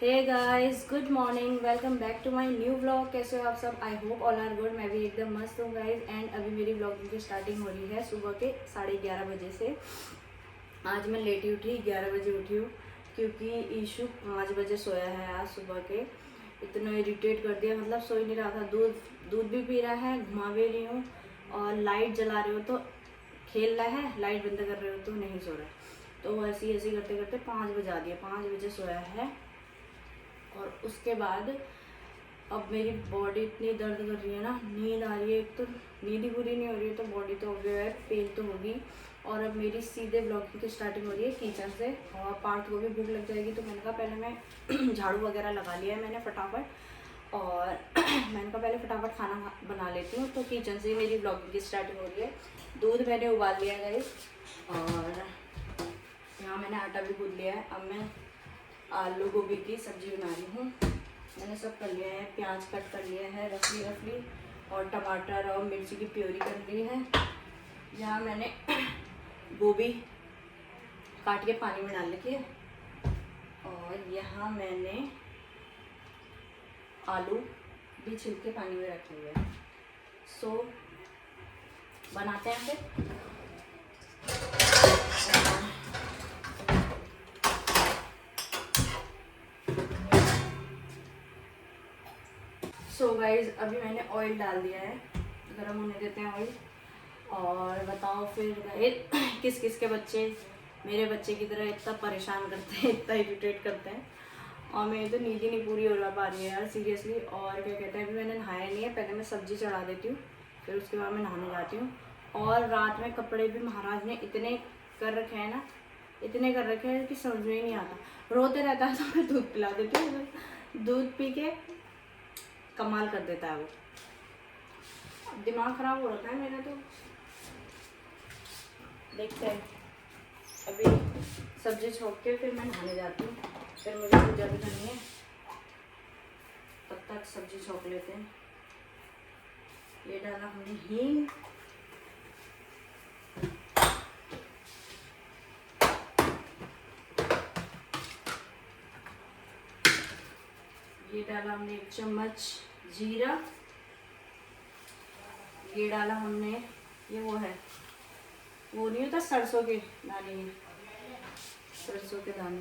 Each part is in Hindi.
Hey guys, good morning. Welcome back to my new vlog. कैसे हो आप सब? I hope all are good. मैं भी एकदम मस्त हूँ गाइस। एंड अभी मेरी व्लॉगिंग की स्टार्टिंग हो रही है सुबह के 11:30 बजे से। आज मैं लेट ही उठी, 11 बजे उठी हूँ क्योंकि ईशू 5 बजे सोया है आज सुबह के। इतना इरिटेट कर दिया, मतलब सो ही नहीं रहा था। दूध भी पी रहा है, घुमा भी रही हूँ, और लाइट जला रही हो तो खेल रहा है, लाइट बंद कर रहे हो तो नहीं सो रहा है। तो ऐसे ऐसे करते करते 5 बजा दिए, 5 बजे सोया है। और उसके बाद अब मेरी बॉडी इतनी दर्द कर रही है ना, नींद आ रही है, एक तो नींद ही पूरी नहीं हो रही है तो बॉडी तो हो गया है, पेन तो होगी। और अब मेरी सीधे ब्लॉगिंग की स्टार्टिंग हो रही है किचन से, और पार्थ को भी भूख लग जाएगी तो मैंने कहा पहले मैं झाड़ू वगैरह लगा लिया है मैंने फटाफट, और मैंने कहा पहले फटाफट खाना बना लेती हूँ। तो किचन से मेरी ब्लॉगिंग की स्टार्टिंग हो रही है। दूध मैंने उबाल लिया है गाइस, और यहाँ मैंने आटा भी गूंद लिया है। अब मैं आलू गोभी की सब्जी बना रही हूँ। मैंने सब कर लिया है, प्याज कट कर लिया है रफली, और टमाटर और मिर्ची की प्योरी कर ली है। यहाँ मैंने गोभी काट के पानी में डाल रखी है, और यहाँ मैंने आलू भी छिल के पानी में रखे हुए हैं। सो बनाते हैं फिर। सो गाइज, अभी मैंने ऑयल डाल दिया है, गरम होने देते हैं ऑयल। और बताओ फिर गाइज, किस किस के बच्चे मेरे बच्चे की तरह इतना परेशान करते हैं, इतना इरिटेट करते हैं। और मेरी तो नींद ही नहीं पूरी हो पा रही है यार, सीरियसली। और क्या कहते हैं, अभी मैंने नहाया नहीं है, पहले मैं सब्जी चढ़ा देती हूँ, फिर उसके बाद मैं नहाने जाती हूँ। और रात में कपड़े भी महाराज ने इतने कर रखे हैं ना, इतने कर रखे हैं कि समझ में ही नहीं आता। रोते रहता है तो मैं दूध पिला देती हूँ, दूध पी के कमाल कर देता है वो। दिमाग खराब हो रखा है मेरा तो। देखते हैं, अभी सब्जी छोड़ के फिर मैं नहाने जाती हूँ, फिर मुझे पूजा भी करनी है, तब तक सब्जी छोड़ लेते हैं। ये डाला हमने हींग, ये डाला हमने 1 चम्मच जीरा, ये डाला हमने, ये वो है, वो नहीं होता सरसों के दाने, ये सरसों के दाने,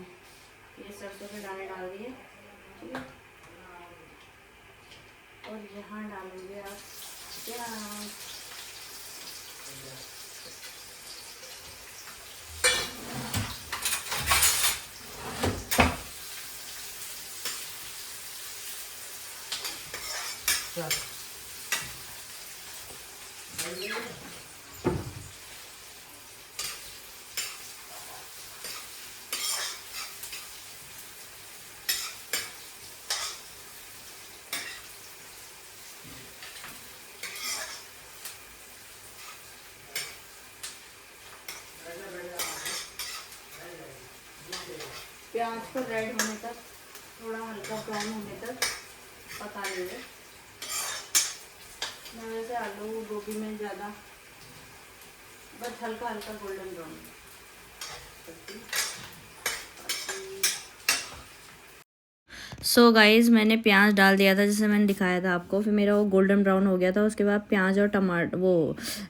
ये सरसों के दाने डाल दिए, ठीक है। और यहाँ डालेंगे आप प्याज, प्याज को रेड होने तक, थोड़ा हल्का ब्राउन होने तक पका लेंगे। मैं वैसे आलू गोभी में ज़्यादा, बस हल्का हल्का गोल्डन ब्राउन। सो गाइज़, मैंने प्याज डाल दिया था जैसे मैंने दिखाया था आपको, फिर मेरा वो गोल्डन ब्राउन हो गया था। उसके बाद प्याज और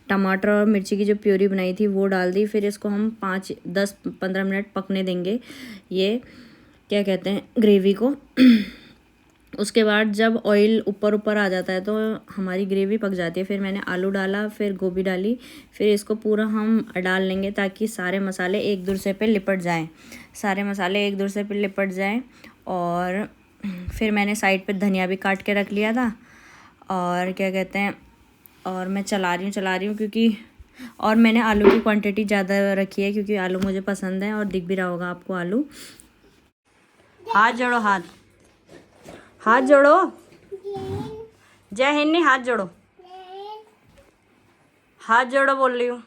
टमाटर और मिर्ची की जो प्यूरी बनाई थी वो डाल दी। फिर इसको हम 5-10-15 मिनट पकने देंगे, ये क्या कहते हैं, ग्रेवी को। उसके बाद जब ऑयल ऊपर ऊपर आ जाता है तो हमारी ग्रेवी पक जाती है। फिर मैंने आलू डाला, फिर गोभी डाली, फिर इसको पूरा हम डाल लेंगे ताकि सारे मसाले एक दूसरे पे लिपट जाएं, सारे मसाले एक दूसरे पे लिपट जाएं। और फिर मैंने साइड पे धनिया भी काट के रख लिया था। और क्या कहते हैं, और मैं चला रही हूँ क्योंकि, और मैंने आलू की क्वांटिटी ज़्यादा रखी है क्योंकि आलू मुझे पसंद है, और दिख भी रहा होगा आपको आलू। हाथ जोड़ो, हाथ जोड़ो, जय हिंद नहीं, हाथ जोड़ो, हाथ जोड़ो बोल रही हूँ।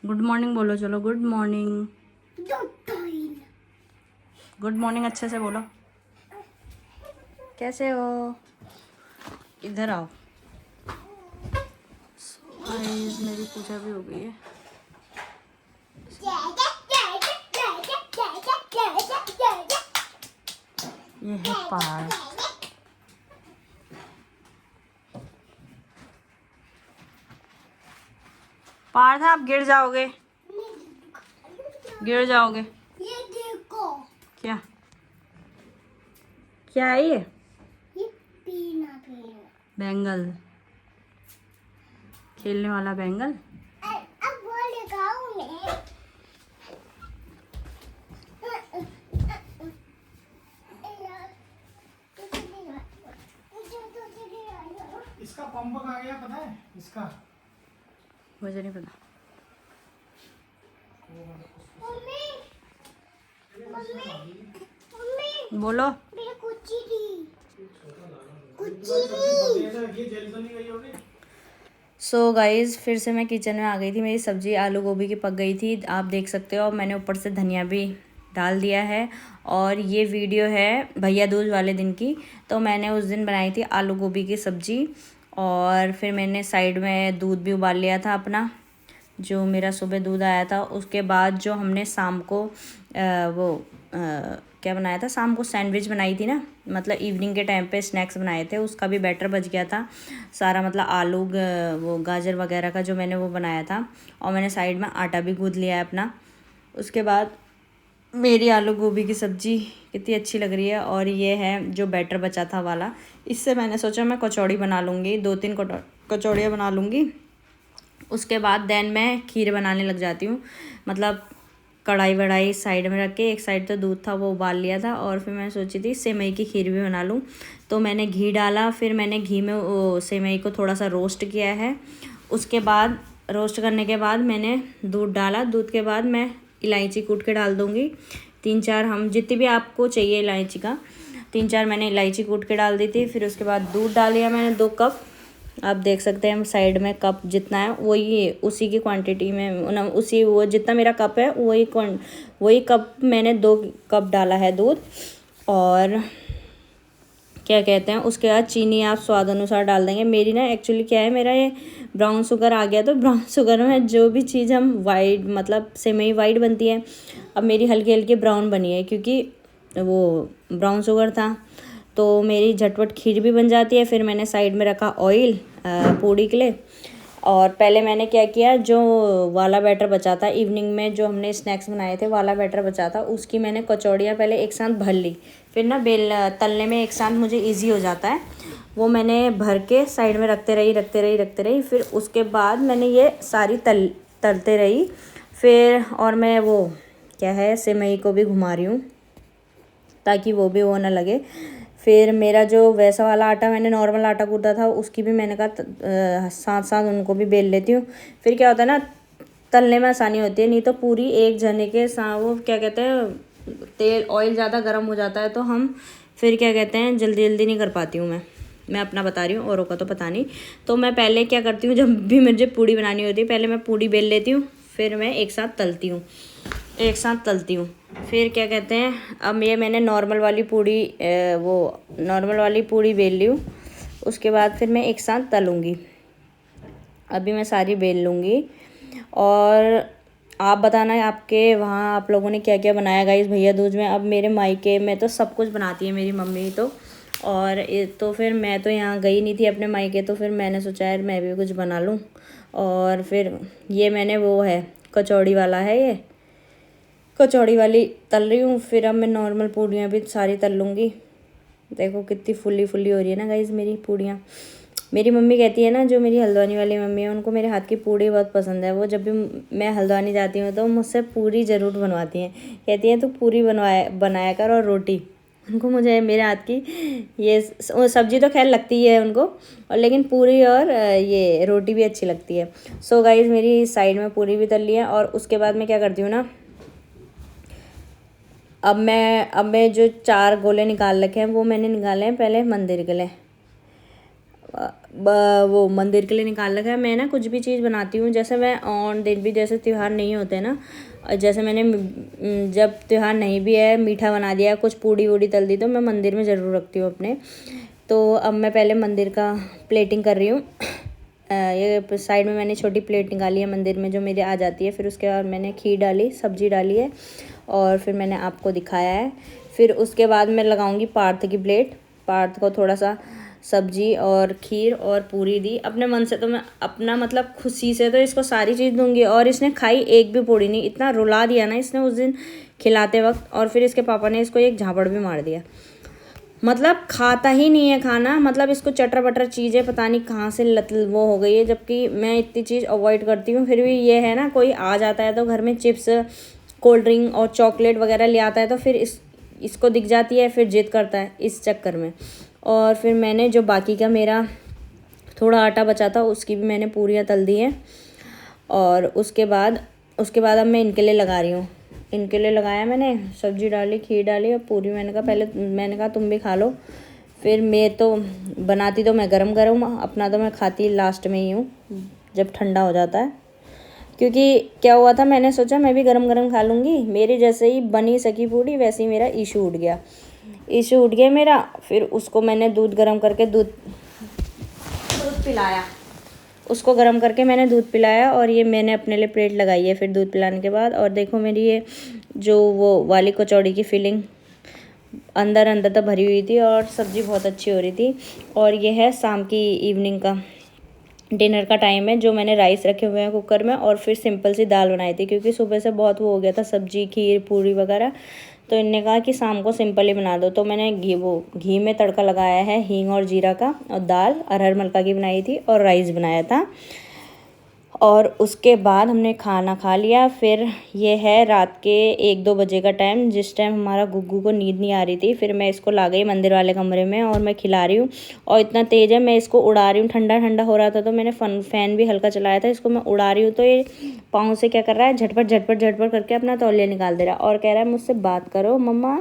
गुड मॉर्निंग बोलो, चलो गुड मॉर्निंग, गुड मॉर्निंग अच्छे से बोलो। कैसे हो? इधर आओ। मेरी पूजा भी हो गई है। ये है पहाड़। पहाड़ था, आप गिर जाओगे, गिर जाओगे। ये देखो, क्या क्या है ये? पीना बैंगल, खेलने वाला बैंगल। अब वो लगाऊं मैं। इसका पंप कहाँ गया पता है? इसका मुझे नहीं पता। मम्मी, मम्मी, मम्मी, बोलो। मेरे कुची दी, कुची ये जल तो नहीं गई होगी। सो गाइज़ फिर से मैं किचन में आ गई थी। मेरी सब्ज़ी आलू गोभी की पक गई थी, आप देख सकते हो। और मैंने ऊपर से धनिया भी डाल दिया है। और ये वीडियो है भैया दूज वाले दिन की। तो मैंने उस दिन बनाई थी आलू गोभी की सब्ज़ी। और फिर मैंने साइड में दूध भी उबाल लिया था अपना, जो मेरा सुबह दूध आया था। उसके बाद जो हमने शाम को क्या बनाया था, शाम को सैंडविच बनाई थी ना, मतलब इवनिंग के टाइम पे स्नैक्स बनाए थे, उसका भी बैटर बच गया था सारा, मतलब आलू वो गाजर वगैरह का जो मैंने वो बनाया था। और मैंने साइड में आटा भी गूँथ लिया है अपना। उसके बाद मेरी आलू गोभी की सब्ज़ी कितनी अच्छी लग रही है। और ये है जो बैटर बचा था वाला, इससे मैंने सोचा मैं कचौड़ी बना लूँगी, 2-3 कचौड़ियाँ बना लूँगी। उसके बाद देन मैं खीर बनाने लग जाती हूँ। मतलब कढ़ाई वढ़ाई साइड में रख के, एक साइड तो दूध था वो उबाल लिया था, और फिर मैं सोची थी सेवई की खीर भी बना लूँ। तो मैंने घी डाला, फिर मैंने घी में वो सेवई को थोड़ा सा रोस्ट किया है। उसके बाद रोस्ट करने के बाद मैंने दूध डाला। दूध के बाद मैं इलायची कूट के डाल दूँगी, 3-4, हम जितनी भी आपको चाहिए इलायची का, 3-4 मैंने इलायची कूट के डाल दी थी। फिर उसके बाद दूध डाल दिया मैंने 2 कप। आप देख सकते हैं साइड में कप जितना है वही, उसी की क्वांटिटी में उसी वो जितना मेरा कप है वही कप मैंने 2 कप डाला है दूध। और क्या कहते हैं, उसके बाद चीनी आप स्वाद अनुसार डाल देंगे। मेरी ना एक्चुअली क्या है, मेरा ये ब्राउन शुगर आ गया, तो ब्राउन शुगर में जो भी चीज़ हम वाइट, मतलब सेवई वाइट बनती है, अब मेरी हल्की हल्की ब्राउन बनी है क्योंकि वो ब्राउन शुगर था। तो मेरी झटपट खीर भी बन जाती है। फिर मैंने साइड में रखा ऑयल पूड़ी के लिए। और पहले मैंने क्या किया, जो वाला बैटर बचा था इवनिंग में, जो हमने स्नैक्स बनाए थे, वाला बैटर बचा था, उसकी मैंने कचौड़ियाँ पहले एक साथ भर ली। फिर ना तलने में एक साथ मुझे इजी हो जाता है, वो मैंने भर के साइड में रखते रही। फिर उसके बाद मैंने ये सारी तलते रही। फिर और मैं वो क्या है, सेवई को भी घुमा रही हूँ ताकि वो भी वो ना लगे। फिर मेरा जो वैसा वाला आटा मैंने नॉर्मल आटा गूँथा था, उसकी भी मैंने कहा साथ साथ उनको भी बेल लेती हूँ। फिर क्या होता है ना, तलने में आसानी होती है। नहीं तो पूरी एक जने के साथ वो क्या कहते हैं, तेल ऑयल ज़्यादा गर्म हो जाता है, तो हम फिर क्या कहते हैं जल्दी जल्दी नहीं कर पाती हूँ। मैं अपना बता रही हूँ, औरों का तो पता नहीं। तो मैं पहले क्या करती हूँ, जब भी मुझे पूड़ी बनानी होती है, पहले मैं पूड़ी बेल लेती हूँ, फिर मैं एक साथ तलती हूँ। फिर क्या कहते हैं, अब ये मैंने नॉर्मल वाली पूड़ी बेल ली हूँ। उसके बाद फिर मैं एक साथ तलूँगी। अभी मैं सारी बेल लूँगी। और आप बताना आपके वहाँ आप लोगों ने क्या क्या बनाया गाइस भैया दूज में। अब मेरे मायके में तो सब कुछ बनाती है मेरी मम्मी तो। और तो फिर मैं तो यहाँ गई नहीं थी अपने मायके, तो फिर मैंने सोचा यार मैं भी कुछ बना लूँ। और फिर ये मैंने वो है कचौड़ी वाला है, ये कचौड़ी वाली तल रही हूँ। फिर अब मैं नॉर्मल पूड़ियाँ भी सारी तल लूँगी। देखो कितनी फुल्ली फुल्ली हो रही है ना गाइस मेरी पूड़ियाँ। मेरी मम्मी कहती है ना, जो मेरी हल्द्वानी वाली मम्मी है, उनको मेरे हाथ की पूड़ी बहुत पसंद है। वो जब भी मैं हल्द्वानी जाती हूँ तो मुझसे पूड़ी ज़रूर बनवाती हैं। कहती हैं तू पूड़ी बनाया कर और रोटी। उनको मुझे मेरे हाथ की ये सब्ज़ी तो खैर लगती है उनको, और लेकिन पूरी और ये रोटी भी अच्छी लगती है। सो गाइस मेरी साइड में पूरी भी तल ली है। और उसके बाद मैं क्या करती हूँ ना, अब मैं जो 4 गोले निकाल रखे हैं, वो मैंने निकाले हैं पहले मंदिर के लिए। वो मंदिर के लिए निकाल रखा है। मैं ना कुछ भी चीज़ बनाती हूँ, जैसे मैं ऑन दिन भी, जैसे त्यौहार नहीं होते ना, जैसे मैंने जब त्यौहार नहीं भी है मीठा बना दिया, कुछ पूड़ी वूड़ी तल दी, तो मैं मंदिर में ज़रूर रखती हूँ अपने। तो अब मैं पहले मंदिर का प्लेटिंग कर रही हूँ। ये साइड में मैंने छोटी प्लेट निकाली है मंदिर में, जो मेरे आ जाती है। फिर उसके बाद मैंने खीर डाली, सब्जी डाली है। और फिर मैंने आपको दिखाया है। फिर उसके बाद मैं लगाऊंगी पार्थ की प्लेट। पार्थ को थोड़ा सा सब्जी और खीर और पूरी दी अपने मन से, तो मैं अपना मतलब खुशी से तो इसको सारी चीज़ दूंगी। और इसने खाई एक भी पूरी नहीं, इतना रुला दिया ना इसने उस दिन खिलाते वक्त। और फिर इसके पापा ने इसको एक झापड़ भी मार दिया, मतलब खाता ही नहीं है खाना। मतलब इसको चटर पटर चीज़ें पता नहीं कहाँ से लत वो हो गई है, जबकि मैं इतनी चीज़ अवॉइड करती हूँ। फिर भी ये है ना, कोई आ जाता है तो घर में चिप्स, कोल्ड ड्रिंक और चॉकलेट वगैरह ले आता है तो फिर इसको दिख जाती है, फिर जिद करता है इस चक्कर में। और फिर मैंने जो बाकी का मेरा थोड़ा आटा बचा था उसकी भी मैंने पूरियाँ तल दी हैं। और उसके बाद अब मैं इनके लिए लगा रही हूँ। इनके लिए लगाया मैंने, सब्जी डाली, खीर डाली और पूरी। मैंने कहा तुम भी खा लो। फिर मैं तो बनाती तो मैं गरम गरम, अपना तो मैं खाती लास्ट में ही हूँ जब ठंडा हो जाता है। क्योंकि क्या हुआ था, मैंने सोचा मैं भी गरम गरम खा लूँगी। मेरी जैसे ही बनी सकी पूरी वैसे ही मेरा इशू उठ गया मेरा। फिर उसको मैंने दूध गरम करके दूध पिलाया, उसको गर्म करके मैंने दूध पिलाया। और ये मैंने अपने लिए प्लेट लगाई है फिर दूध पिलाने के बाद। और देखो मेरी ये जो वो वाली कचौड़ी की फिलिंग अंदर तो भरी हुई थी और सब्ज़ी बहुत अच्छी हो रही थी। और ये है शाम की इवनिंग का डिनर का टाइम है, जो मैंने राइस रखे हुए हैं कुकर में और फिर सिंपल सी दाल बनाई थी, क्योंकि सुबह से बहुत वो हो गया था सब्जी खीर पूरी वगैरह। तो इनने कहा कि शाम को सिंपल ही बना दो। तो मैंने घी में तड़का लगाया है हींग और जीरा का, और दाल अरहर मलका की बनाई थी और राइस बनाया था। और उसके बाद हमने खाना खा लिया। फिर ये है रात के 1-2 बजे का टाइम, जिस टाइम हमारा गुग्गू को नींद नहीं आ रही थी। फिर मैं इसको ला गई मंदिर वाले कमरे में और मैं खिला रही हूँ। और इतना तेज़ है, मैं इसको उड़ा रही हूँ। ठंडा ठंडा हो रहा था तो मैंने फैन भी हल्का चलाया था। इसको मैं उड़ा रही हूँ तो ये पाँव से क्या कर रहा है, झटपट करके अपना तौलिया निकाल दे रहा है और कह रहा है मुझसे बात करो मम्मा।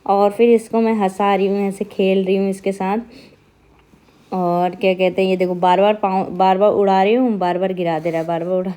और फिर इसको मैं हंसा रही हूँ, ऐसे खेल रही हूँ इसके साथ। और क्या कहते हैं, ये देखो बार बार उड़ा रही हूँ, बार बार गिरा दे रहा है, बार बार उड़ा।